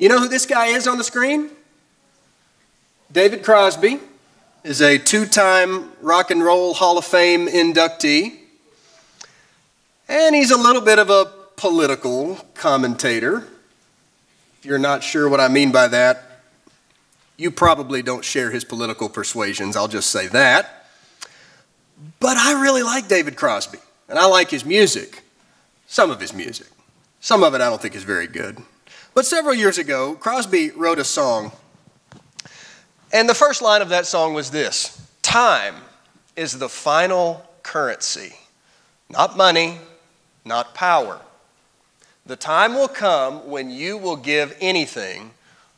You know who this guy is on the screen? David Crosby is a two-time Rock and Roll Hall of Fame inductee. And he's a little bit of a political commentator. If you're not sure what I mean by that, you probably don't share his political persuasions, I'll just say that. But I really like David Crosby, and I like his music, some of his music. Some of it I don't think is very good. But several years ago, Crosby wrote a song, and the first line of that song was this: time is the final currency, not money, not power. The time will come when you will give anything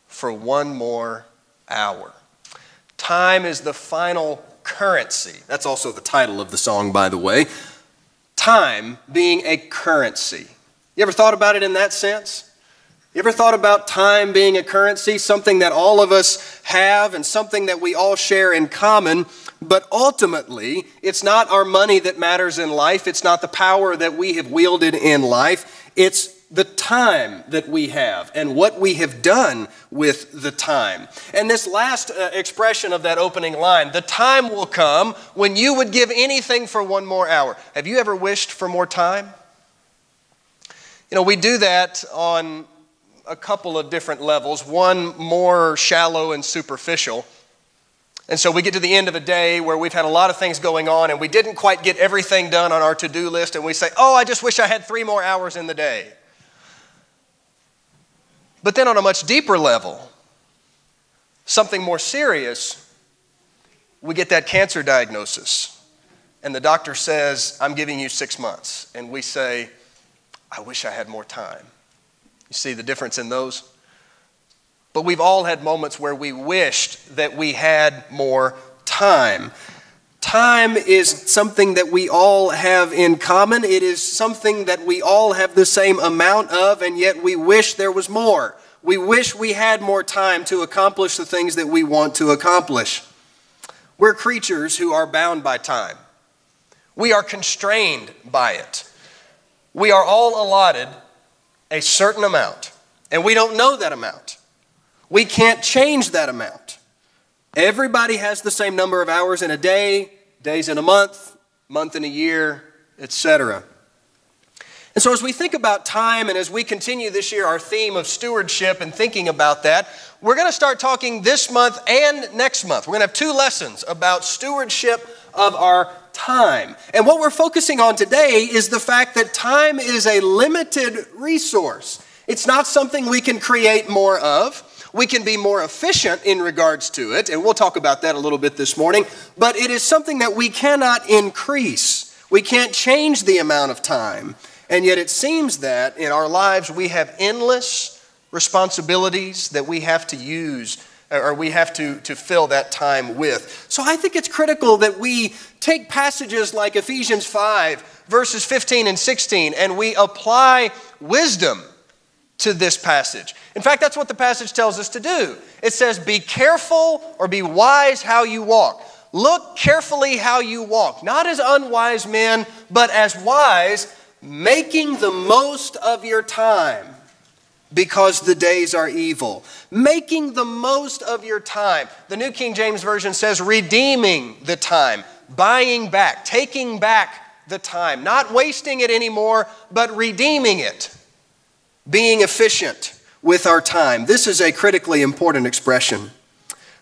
for one more hour. Time is the final currency. That's also the title of the song, by the way. Time being a currency. You ever thought about it in that sense? You ever thought about time being a currency, something that all of us have and something that we all share in common? But ultimately, it's not our money that matters in life. It's not the power that we have wielded in life. It's the time that we have and what we have done with the time. And this last expression of that opening line, the time will come when you would give anything for one more hour. Have you ever wished for more time? You know, we do that on a couple of different levels, one more shallow and superficial. And so we get to the end of a day where we've had a lot of things going on and we didn't quite get everything done on our to-do list, and we say, oh, I just wish I had 3 more hours in the day. But then on a much deeper level, something more serious, we get that cancer diagnosis. And the doctor says, I'm giving you 6 months. And we say, I wish I had more time. You see the difference in those? But we've all had moments where we wished that we had more time. Time is something that we all have in common. It is something that we all have the same amount of, and yet we wish there was more. We wish we had more time to accomplish the things that we want to accomplish. We're creatures who are bound by time. We are constrained by it. We are all allotted a certain amount, and we don't know that amount. We can't change that amount. Everybody has the same number of hours in a day, days in a month in a year, etc. And so as we think about time and as we continue this year our theme of stewardship and thinking about that, we're going to start talking this month and next month. We're going to have 2 lessons about stewardship of our time. And what we're focusing on today is the fact that time is a limited resource. It's not something we can create more of. We can be more efficient in regards to it, and we'll talk about that a little bit this morning, but it is something that we cannot increase. We can't change the amount of time, and yet it seems that in our lives we have endless responsibilities that we have to use, or we have to fill that time with. So I think it's critical that we take passages like Ephesians 5, verses 15 and 16, and we apply wisdom to this passage. In fact, that's what the passage tells us to do. It says, be careful or be wise how you walk. Look carefully how you walk, not as unwise men, but as wise, making the most of your time because the days are evil. Making the most of your time. The New King James Version says redeeming the time, buying back, taking back the time, not wasting it anymore, but redeeming it. Being efficient with our time. This is a critically important expression.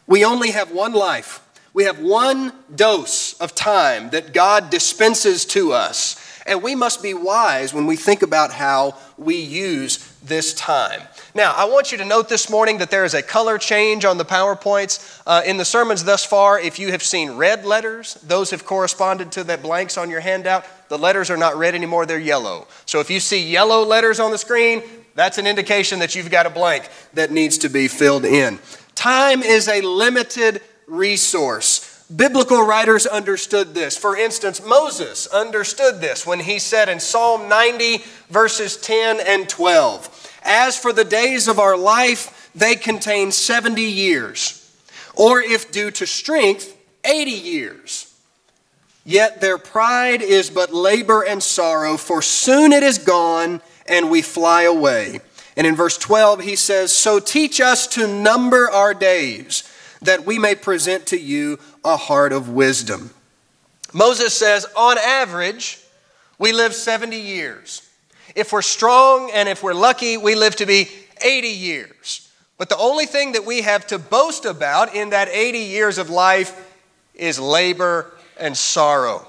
We only have one life. We have one dose of time that God dispenses to us. And we must be wise when we think about how we use this time. Now, I want you to note this morning that there is a color change on the PowerPoints. In the sermons thus far, if you have seen red letters, those have corresponded to the blanks on your handout. The letters are not red anymore, they're yellow. So if you see yellow letters on the screen, that's an indication that you've got a blank that needs to be filled in. Time is a limited resource. Biblical writers understood this. For instance, Moses understood this when he said in Psalm 90, verses 10 and 12, as for the days of our life, they contain 70 years, or if due to strength, 80 years. Yet their pride is but labor and sorrow, for soon it is gone, and we fly away. And in verse 12, he says, "So teach us to number our days, that we may present to you a heart of wisdom." Moses says, on average, we live 70 years. If we're strong and if we're lucky, we live to be 80 years. But the only thing that we have to boast about in that 80 years of life is labor and sorrow.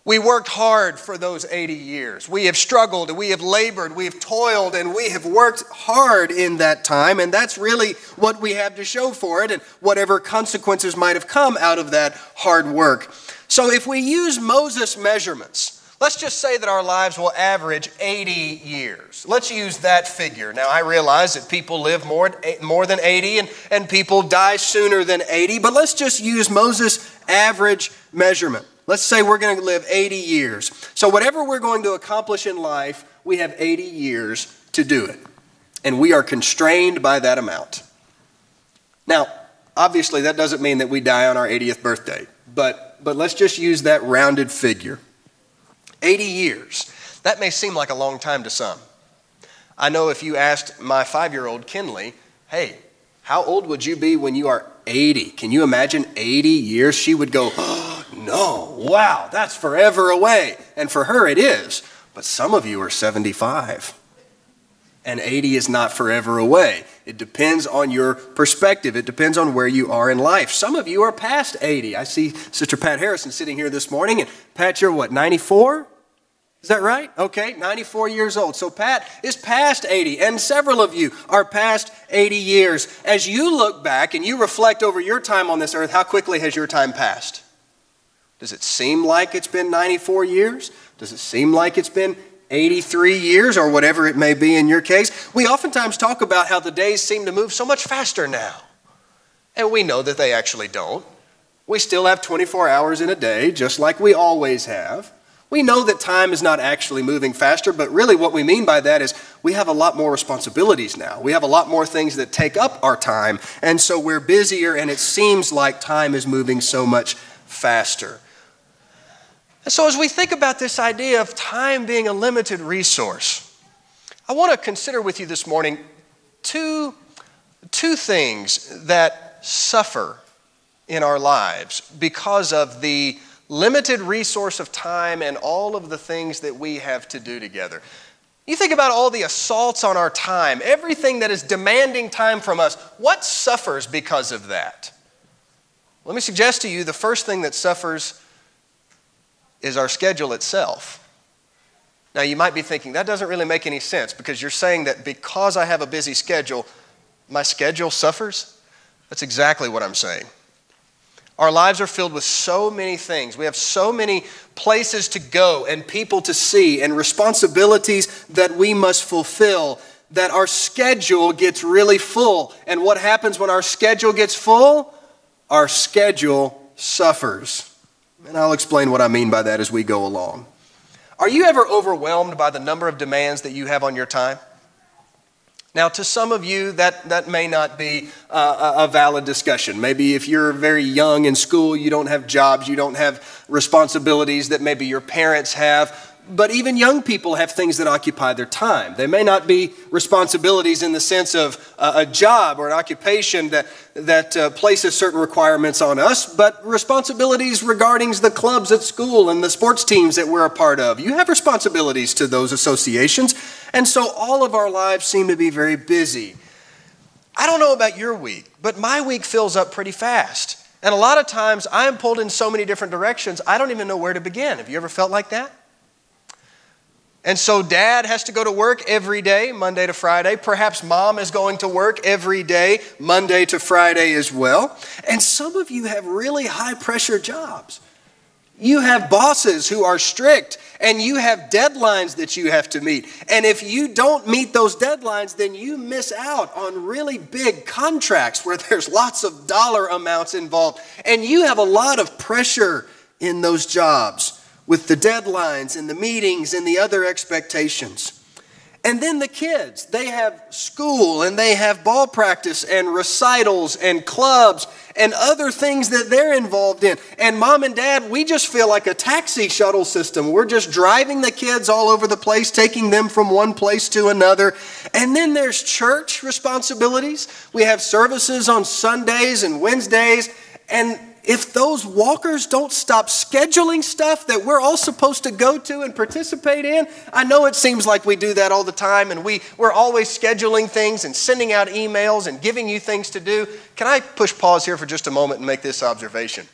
We worked hard for those 80 years. We have struggled, we have labored, we have toiled, and we have worked hard in that time. And that's really what we have to show for it, and whatever consequences might have come out of that hard work. So if we use Moses' measurements, let's just say that our lives will average 80 years. Let's use that figure. Now, I realize that people live more than 80 and people die sooner than 80, but let's just use Moses' average measurement. Let's say we're going to live 80 years. So whatever we're going to accomplish in life, we have 80 years to do it. And we are constrained by that amount. Now, obviously, that doesn't mean that we die on our 80th birthday, but let's just use that rounded figure. 80 years. That may seem like a long time to some. I know if you asked my 5-year-old Kinley, hey, how old would you be when you are 80? Can you imagine 80 years? She would go, oh, no, wow, that's forever away. And for her it is. But some of you are 75. And 80 is not forever away. It depends on your perspective. It depends on where you are in life. Some of you are past 80. I see Sister Pat Harrison sitting here this morning. And Pat, you're what, 94? Is that right? Okay, 94 years old. So Pat is past 80, and several of you are past 80 years. As you look back and you reflect over your time on this earth, how quickly has your time passed? Does it seem like it's been 94 years? Does it seem like it's been 83 years, or whatever it may be in your case? We oftentimes talk about how the days seem to move so much faster now. And we know that they actually don't. We still have 24 hours in a day, just like we always have. We know that time is not actually moving faster, but really what we mean by that is we have a lot more responsibilities now. We have a lot more things that take up our time, and so we're busier, and it seems like time is moving so much faster. And so as we think about this idea of time being a limited resource, I want to consider with you this morning two things that suffer in our lives because of the limited resource of time and all of the things that we have to do together. You think about all the assaults on our time, everything that is demanding time from us. What suffers because of that? Let me suggest to you the first thing that suffers is our schedule itself. Now you might be thinking, that doesn't really make any sense, because you're saying that because I have a busy schedule, my schedule suffers? That's exactly what I'm saying. Our lives are filled with so many things. We have so many places to go and people to see and responsibilities that we must fulfill that our schedule gets really full. And what happens when our schedule gets full? Our schedule suffers. And I'll explain what I mean by that as we go along. Are you ever overwhelmed by the number of demands that you have on your time? Now, to some of you, that may not be a valid discussion. Maybe if you're very young in school, you don't have jobs, you don't have responsibilities that maybe your parents have. But even young people have things that occupy their time. They may not be responsibilities in the sense of a job or an occupation that places certain requirements on us, but responsibilities regarding the clubs at school and the sports teams that we're a part of. You have responsibilities to those associations, and so all of our lives seem to be very busy. I don't know about your week, but my week fills up pretty fast. And a lot of times I am pulled in so many different directions, I don't even know where to begin. Have you ever felt like that? And so dad has to go to work every day, Monday to Friday. Perhaps mom is going to work every day, Monday to Friday as well. And some of you have really high pressure jobs. You have bosses who are strict, and you have deadlines that you have to meet. And if you don't meet those deadlines, then you miss out on really big contracts where there's lots of dollar amounts involved. And you have a lot of pressure in those jobs with the deadlines and the meetings and the other expectations. And then the kids, they have school and they have ball practice and recitals and clubs and other things that they're involved in. And mom and dad, we just feel like a taxi shuttle system. We're just driving the kids all over the place, taking them from one place to another. And then there's church responsibilities. We have services on Sundays and Wednesdays. And if those walkers don't stop scheduling stuff that we're all supposed to go to and participate in, I know it seems like we do that all the time, and we're always scheduling things and sending out emails and giving you things to do. Can I push pause here for just a moment and make this observation?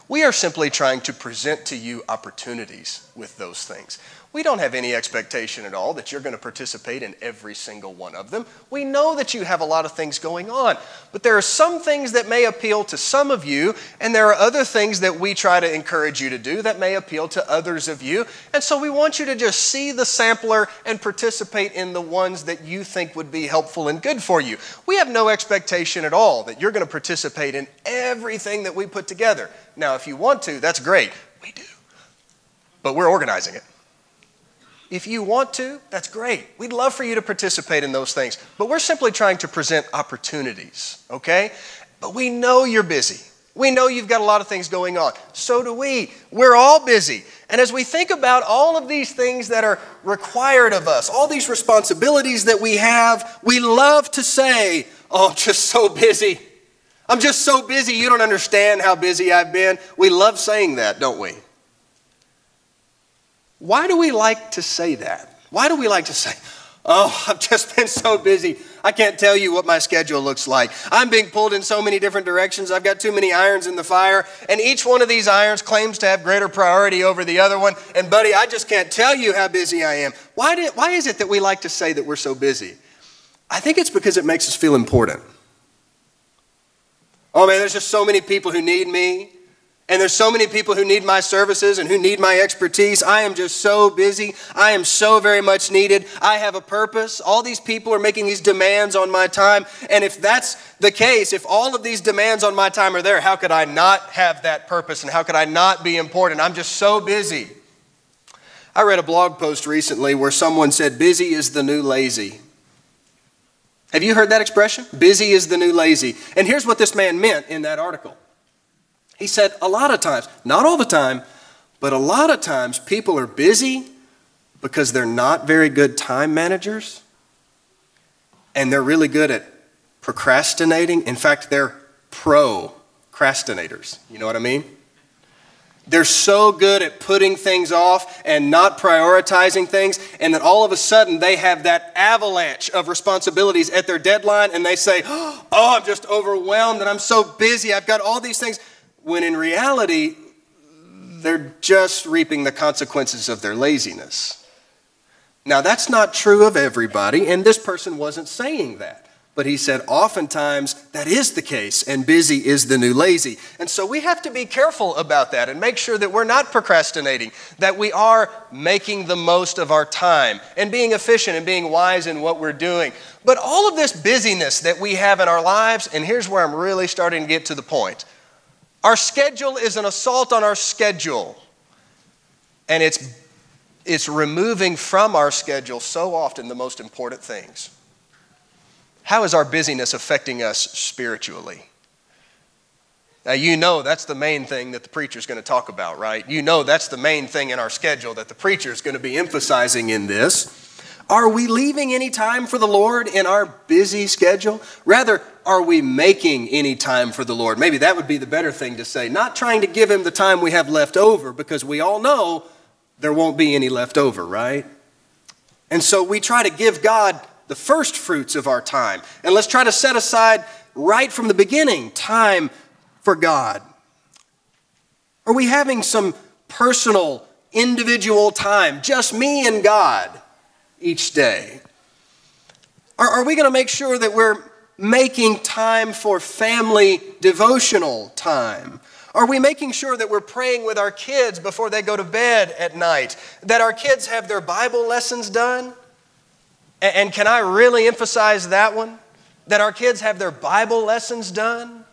We are simply trying to present to you opportunities with those things. We don't have any expectation at all that you're going to participate in every single one of them. We know that you have a lot of things going on, but there are some things that may appeal to some of you, and there are other things that we try to encourage you to do that may appeal to others of you. And so we want you to just see the sampler and participate in the ones that you think would be helpful and good for you. We have no expectation at all that you're going to participate in everything that we put together. Now, if you want to, that's great. We do. But we're organizing it. If you want to, that's great. We'd love for you to participate in those things. But we're simply trying to present opportunities, okay? But we know you're busy. We know you've got a lot of things going on. So do we. We're all busy. And as we think about all of these things that are required of us, all these responsibilities that we have, we love to say, oh, I'm just so busy. I'm just so busy. You don't understand how busy I've been. We love saying that, don't we? Why do we like to say that? Why do we like to say, oh, I've just been so busy. I can't tell you what my schedule looks like. I'm being pulled in so many different directions. I've got too many irons in the fire. And each one of these irons claims to have greater priority over the other one. And buddy, I just can't tell you how busy I am. Why is it that we like to say that we're so busy? I think it's because it makes us feel important. Oh man, there's just so many people who need me. And there's so many people who need my services and who need my expertise. I am just so busy. I am so very much needed. I have a purpose. All these people are making these demands on my time. And if that's the case, if all of these demands on my time are there, how could I not have that purpose and how could I not be important? I'm just so busy. I read a blog post recently where someone said, busy is the new lazy. Have you heard that expression? Busy is the new lazy. And here's what this man meant in that article. He said a lot of times, not all the time, but a lot of times people are busy because they're not very good time managers and they're really good at procrastinating. In fact, they're procrastinators. You know what I mean? They're so good at putting things off and not prioritizing things, and then all of a sudden they have that avalanche of responsibilities at their deadline and they say, oh, I'm just overwhelmed and I'm so busy. I've got all these things. When in reality, they're just reaping the consequences of their laziness. Now, that's not true of everybody, and this person wasn't saying that. But he said oftentimes that is the case, and busy is the new lazy. And so we have to be careful about that and make sure that we're not procrastinating, that we are making the most of our time and being efficient and being wise in what we're doing. But all of this busyness that we have in our lives, and here's where I'm really starting to get to the point. Our schedule is an assault on our schedule, and it's removing from our schedule so often the most important things. How is our busyness affecting us spiritually? Now, you know that's the main thing that the preacher's going to talk about, right? You know that's the main thing in our schedule that the preacher's going to be emphasizing in this. Are we leaving any time for the Lord in our busy schedule? Rather, are we making any time for the Lord? Maybe that would be the better thing to say. Not trying to give him the time we have left over, because we all know there won't be any left over, right? And so we try to give God the first fruits of our time. And let's try to set aside right from the beginning time for God. Are we having some personal, individual time, just me and God, each day? Are we going to make sure that we're making time for family devotional time? Are we making sure that we're praying with our kids before they go to bed at night? That our kids have their Bible lessons done? And can I really emphasize that one? That our kids have their Bible lessons done?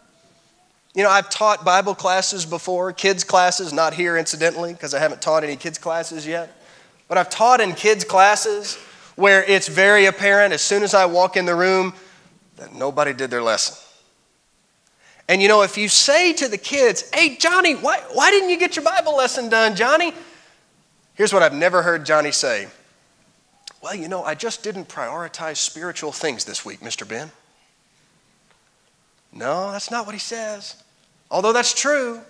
You know, I've taught Bible classes before, kids classes, not here incidentally, because I haven't taught any kids classes yet. But I've taught in kids classes where it's very apparent as soon as I walk in the room that nobody did their lesson. And you know, if you say to the kids, hey, Johnny, why didn't you get your Bible lesson done, Johnny? Here's what I've never heard Johnny say. Well, you know, I just didn't prioritize spiritual things this week, Mr. Ben. No, that's not what he says. Although that's true.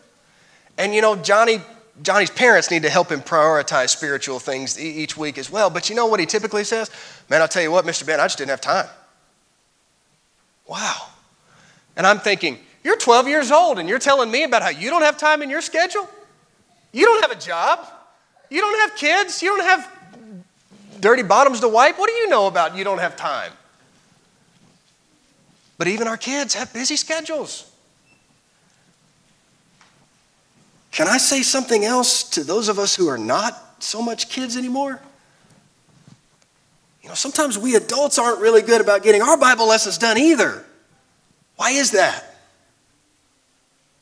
And you know, Johnny's parents need to help him prioritize spiritual things each week as well. But you know what he typically says? Man, I'll tell you what, Mr. Ben, I just didn't have time. Wow. And I'm thinking, you're 12 years old and you're telling me about how you don't have time in your schedule? You don't have a job. You don't have kids. You don't have dirty bottoms to wipe. What do you know about you don't have time? But even our kids have busy schedules. Can I say something else to those of us who are not so much kids anymore? You know, sometimes we adults aren't really good about getting our Bible lessons done either. Why is that?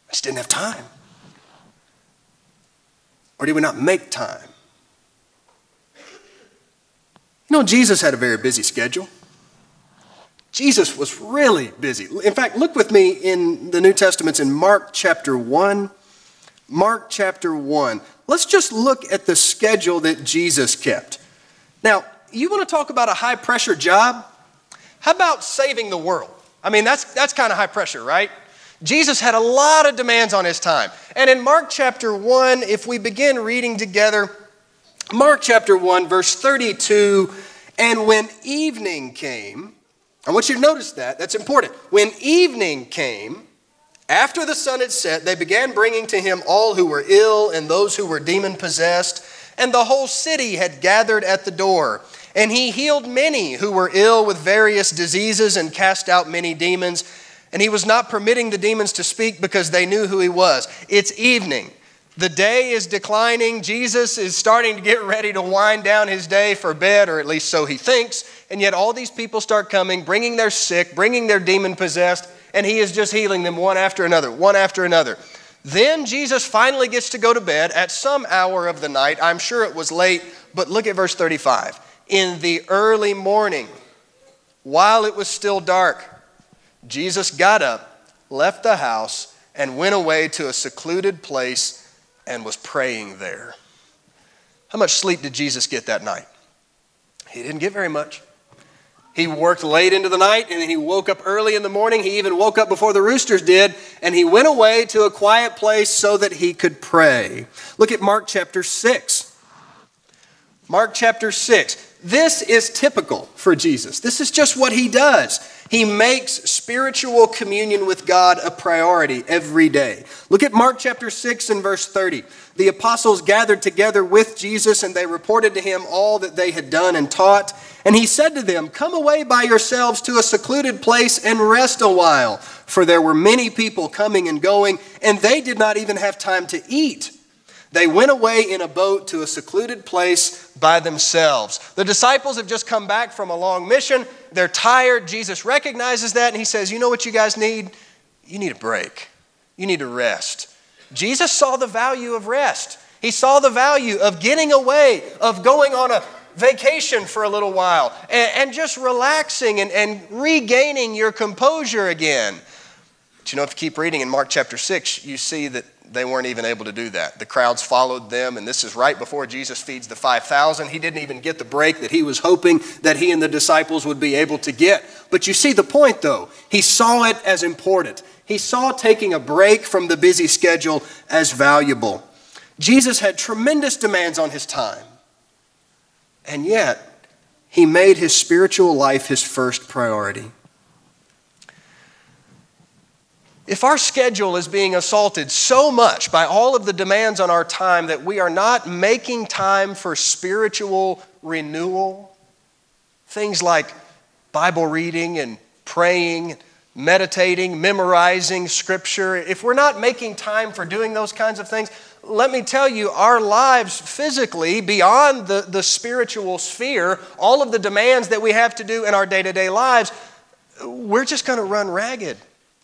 I just didn't have time. Or did we not make time? You know, Jesus had a very busy schedule. Jesus was really busy. In fact, look with me in the New Testament in Mark chapter 1. Mark chapter 1. Let's just look at the schedule that Jesus kept. Now, you want to talk about a high-pressure job? How about saving the world? I mean, that's kind of high pressure, right? Jesus had a lot of demands on his time. And in Mark chapter 1, if we begin reading together, Mark chapter 1, verse 32, and when evening came, I want you to notice that. That's important. When evening came, after the sun had set, they began bringing to him all who were ill and those who were demon-possessed, and the whole city had gathered at the door. And he healed many who were ill with various diseases and cast out many demons. And he was not permitting the demons to speak because they knew who he was. It's evening. The day is declining. Jesus is starting to get ready to wind down his day for bed, or at least so he thinks. And yet all these people start coming, bringing their sick, bringing their demon-possessed, and he is just healing them one after another, one after another. Then Jesus finally gets to go to bed at some hour of the night. I'm sure it was late, but look at verse 35. In the early morning, while it was still dark, Jesus got up, left the house, and went away to a secluded place and was praying there. How much sleep did Jesus get that night? He didn't get very much. He worked late into the night and he woke up early in the morning. He even woke up before the roosters did, and he went away to a quiet place so that he could pray. Look at Mark chapter 6. Mark chapter 6. This is typical for Jesus. This is just what he does. He makes spiritual communion with God a priority every day. Look at Mark chapter 6 and verse 30. The apostles gathered together with Jesus, and they reported to him all that they had done and taught. And he said to them, "Come away by yourselves to a secluded place and rest a while." For there were many people coming and going, and they did not even have time to eat. They went away in a boat to a secluded place by themselves. The disciples have just come back from a long mission. They're tired. Jesus recognizes that, and he says, you know what you guys need? You need a break. You need to rest. Jesus saw the value of rest. He saw the value of getting away, of going on a vacation for a little while, and just relaxing and regaining your composure again. But you know, if you keep reading in Mark chapter 6, you see that they weren't even able to do that. The crowds followed them, and this is right before Jesus feeds the 5,000. He didn't even get the break that he was hoping that he and the disciples would be able to get. But you see the point, though. He saw it as important. He saw taking a break from the busy schedule as valuable. Jesus had tremendous demands on his time, and yet he made his spiritual life his first priority. If our schedule is being assaulted so much by all of the demands on our time that we are not making time for spiritual renewal, things like Bible reading and praying, meditating, memorizing Scripture, if we're not making time for doing those kinds of things, let me tell you, our lives physically, beyond the spiritual sphere, all of the demands that we have to do in our day-to-day lives, we're just going to run ragged.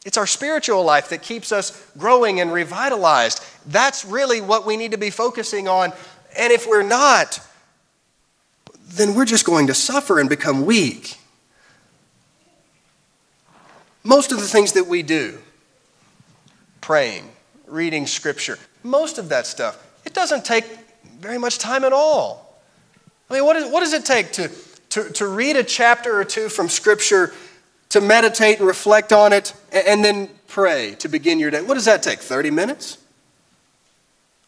It's our spiritual life that keeps us growing and revitalized. That's really what we need to be focusing on. And if we're not, then we're just going to suffer and become weak. Most of the things that we do, praying, reading Scripture, most of that stuff, it doesn't take very much time at all. I mean, what does it take to read a chapter or two from Scripture, to meditate and reflect on it, and then pray to begin your day? What does that take, 30 minutes?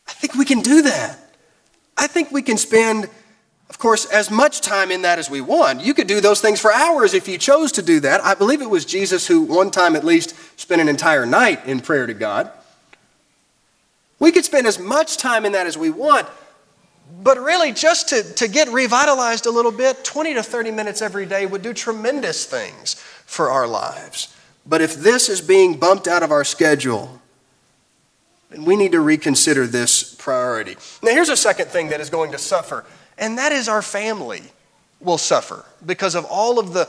I think we can do that. I think we can spend, of course, as much time in that as we want. You could do those things for hours if you chose to do that. I believe it was Jesus who one time at least spent an entire night in prayer to God. We could spend as much time in that as we want, but really just to get revitalized a little bit, 20 to 30 minutes every day would do tremendous things for our lives. But if this is being bumped out of our schedule, then we need to reconsider this priority. Now here's a second thing that is going to suffer, and that is our family will suffer because of all of the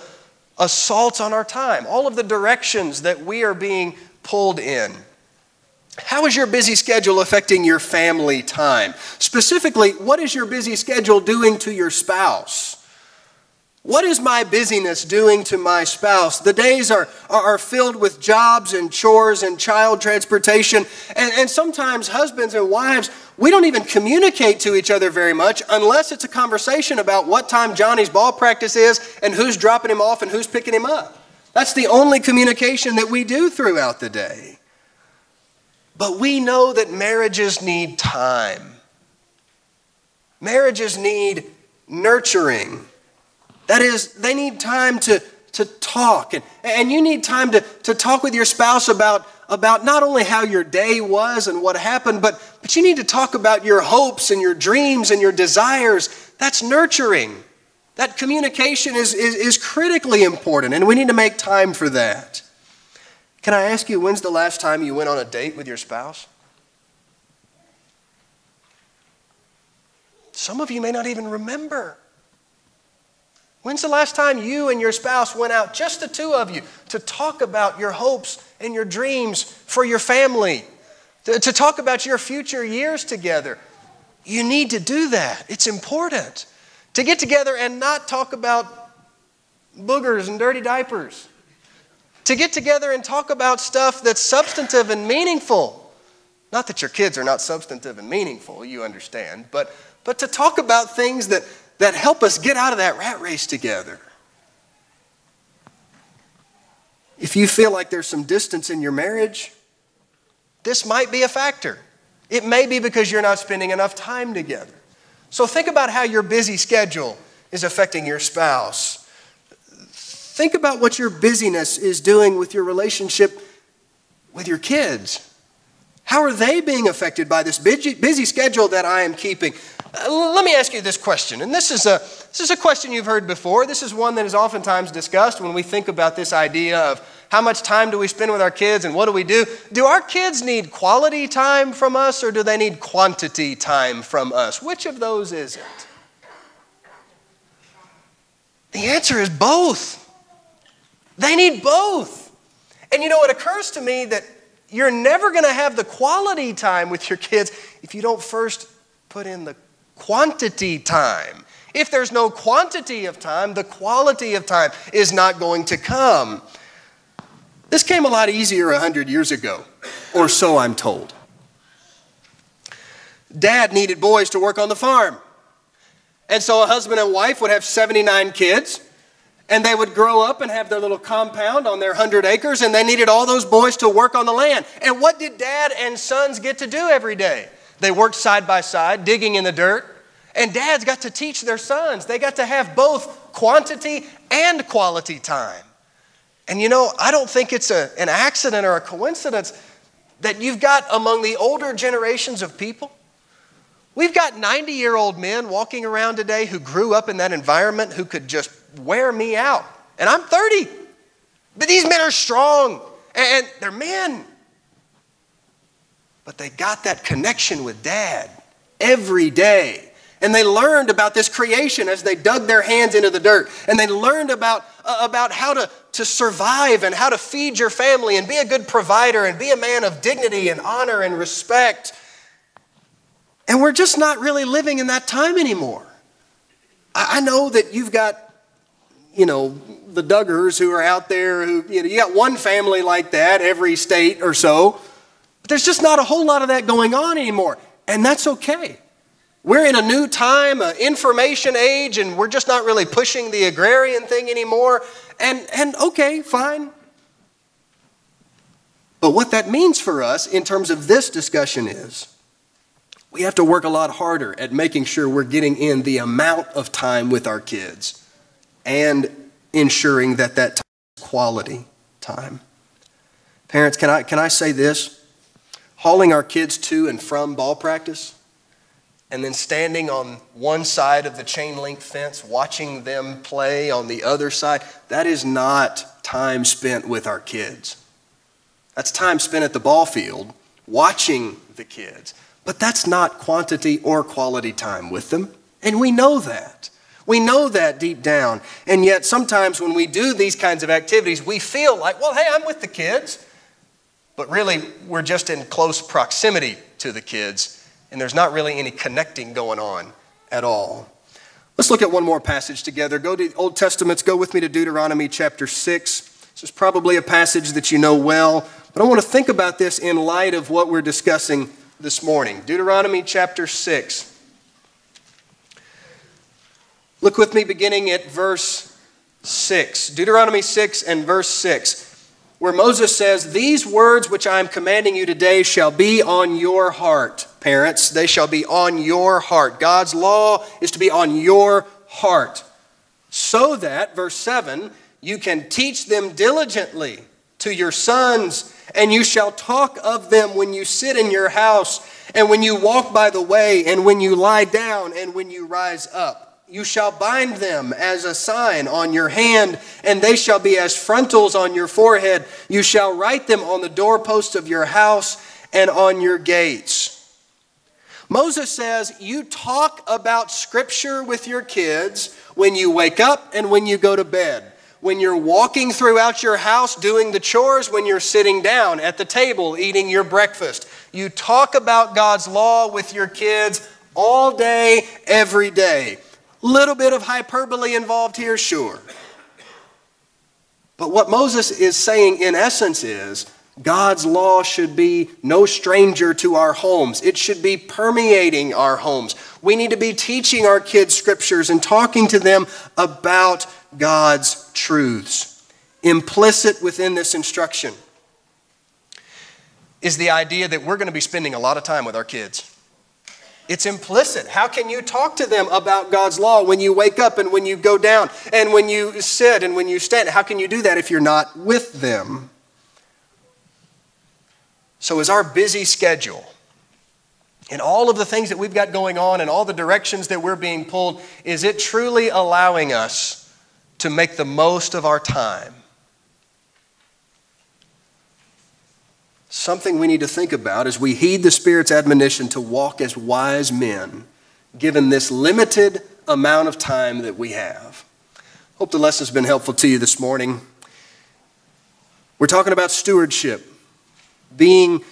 assaults on our time, all of the directions that we are being pulled in. How is your busy schedule affecting your family time? Specifically, what is your busy schedule doing to your spouse? What is my busyness doing to my spouse? The days are filled with jobs and chores and child transportation. And sometimes husbands and wives, we don't even communicate to each other very much unless it's a conversation about what time Johnny's ball practice is and who's dropping him off and who's picking him up. That's the only communication that we do throughout the day. But we know that marriages need time. Marriages need nurturing. That is, they need time to talk. And you need time to talk with your spouse about not only how your day was and what happened, but you need to talk about your hopes and your dreams and your desires. That's nurturing. That communication is critically important, and we need to make time for that. Can I ask you, when's the last time you went on a date with your spouse? Some of you may not even remember. When's the last time you and your spouse went out, just the two of you, to talk about your hopes and your dreams for your family, to talk about your future years together? You need to do that. It's important to get together and not talk about boogers and dirty diapers. To get together and talk about stuff that's substantive and meaningful. Not that your kids are not substantive and meaningful, you understand, but to talk about things that help us get out of that rat race together. If you feel like there's some distance in your marriage, this might be a factor. It may be because you're not spending enough time together. So think about how your busy schedule is affecting your spouse. Think about what your busyness is doing with your relationship with your kids. How are they being affected by this busy schedule that I am keeping? Let me ask you this question, and this is a question you've heard before. This is one that is oftentimes discussed when we think about this idea of how much time do we spend with our kids and what do we do? Do our kids need quality time from us, or do they need quantity time from us? Which of those is it? The answer is both. They need both. And you know, it occurs to me that you're never going to have the quality time with your kids if you don't first put in the quantity time. If there's no quantity of time, the quality of time is not going to come. This came a lot easier 100 years ago, or so I'm told. Dad needed boys to work on the farm. And so a husband and wife would have 79 kids. And they would grow up and have their little compound on their 100 acres, and they needed all those boys to work on the land. And what did dad and sons get to do every day? They worked side by side, digging in the dirt. And dads got to teach their sons. They got to have both quantity and quality time. And you know, I don't think it's an accident or a coincidence that you've got among the older generations of people, we've got 90-year-old men walking around today who grew up in that environment who could just wear me out. And I'm 30. But these men are strong and they're men. But they got that connection with dad every day. And they learned about this creation as they dug their hands into the dirt. And they learned about how to survive and how to feed your family and be a good provider and be a man of dignity and honor and respect. And we're just not really living in that time anymore. I know that you've got, the Duggars who are out there who, you got one family like that every state or so. But there's just not a whole lot of that going on anymore. And that's okay. We're in a new time, an information age, and we're just not really pushing the agrarian thing anymore. And okay, fine. But what that means for us in terms of this discussion is we have to work a lot harder at making sure we're getting in the amount of time with our kids and ensuring that time is quality time. Parents, can I say this? Hauling our kids to and from ball practice and then standing on one side of the chain link fence, watching them play on the other side, that is not time spent with our kids. That's time spent at the ball field watching the kids. But that's not quantity or quality time with them. And we know that. We know that deep down. And yet sometimes when we do these kinds of activities, we feel like, well, hey, I'm with the kids. But really, we're just in close proximity to the kids. And there's not really any connecting going on at all. Let's look at one more passage together. Go to the Old Testaments. Go with me to Deuteronomy chapter 6. This is probably a passage that you know well. But I want to think about this in light of what we're discussing this morning. Deuteronomy chapter 6. Look with me beginning at verse 6. Deuteronomy 6 and verse 6, where Moses says, "These words which I am commanding you today shall be on your heart." Parents, they shall be on your heart. God's law is to be on your heart. So that, verse 7, you can teach them diligently to your sons, and you shall talk of them when you sit in your house, and when you walk by the way, and when you lie down, and when you rise up. You shall bind them as a sign on your hand, and they shall be as frontals on your forehead. You shall write them on the doorposts of your house and on your gates. Moses says, you talk about Scripture with your kids when you wake up and when you go to bed. When you're walking throughout your house doing the chores, when you're sitting down at the table eating your breakfast. You talk about God's law with your kids all day, every day. Little bit of hyperbole involved here, sure. But what Moses is saying in essence is, God's law should be no stranger to our homes. It should be permeating our homes. We need to be teaching our kids scriptures and talking to them about God's truths. Implicit within this instruction is the idea that we're going to be spending a lot of time with our kids. It's implicit. How can you talk to them about God's law when you wake up and when you go down and when you sit and when you stand? How can you do that if you're not with them? So is our busy schedule and all of the things that we've got going on and all the directions that we're being pulled, is it truly allowing us to make the most of our time? Something we need to think about as we heed the Spirit's admonition to walk as wise men, given this limited amount of time that we have. Hope the lesson's been helpful to you this morning. We're talking about stewardship, being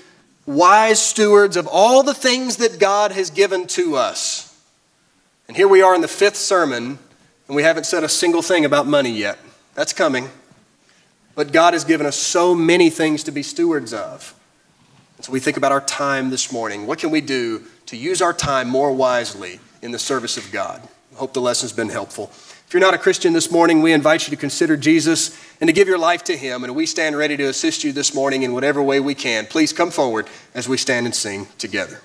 wise stewards of all the things that God has given to us. And here we are in the 5th sermon, and we haven't said a single thing about money yet. That's coming. But God has given us so many things to be stewards of. And so we think about our time this morning. What can we do to use our time more wisely in the service of God? I hope the lesson's been helpful. If you're not a Christian this morning, we invite you to consider Jesus and to give your life to Him. And we stand ready to assist you this morning in whatever way we can. Please come forward as we stand and sing together.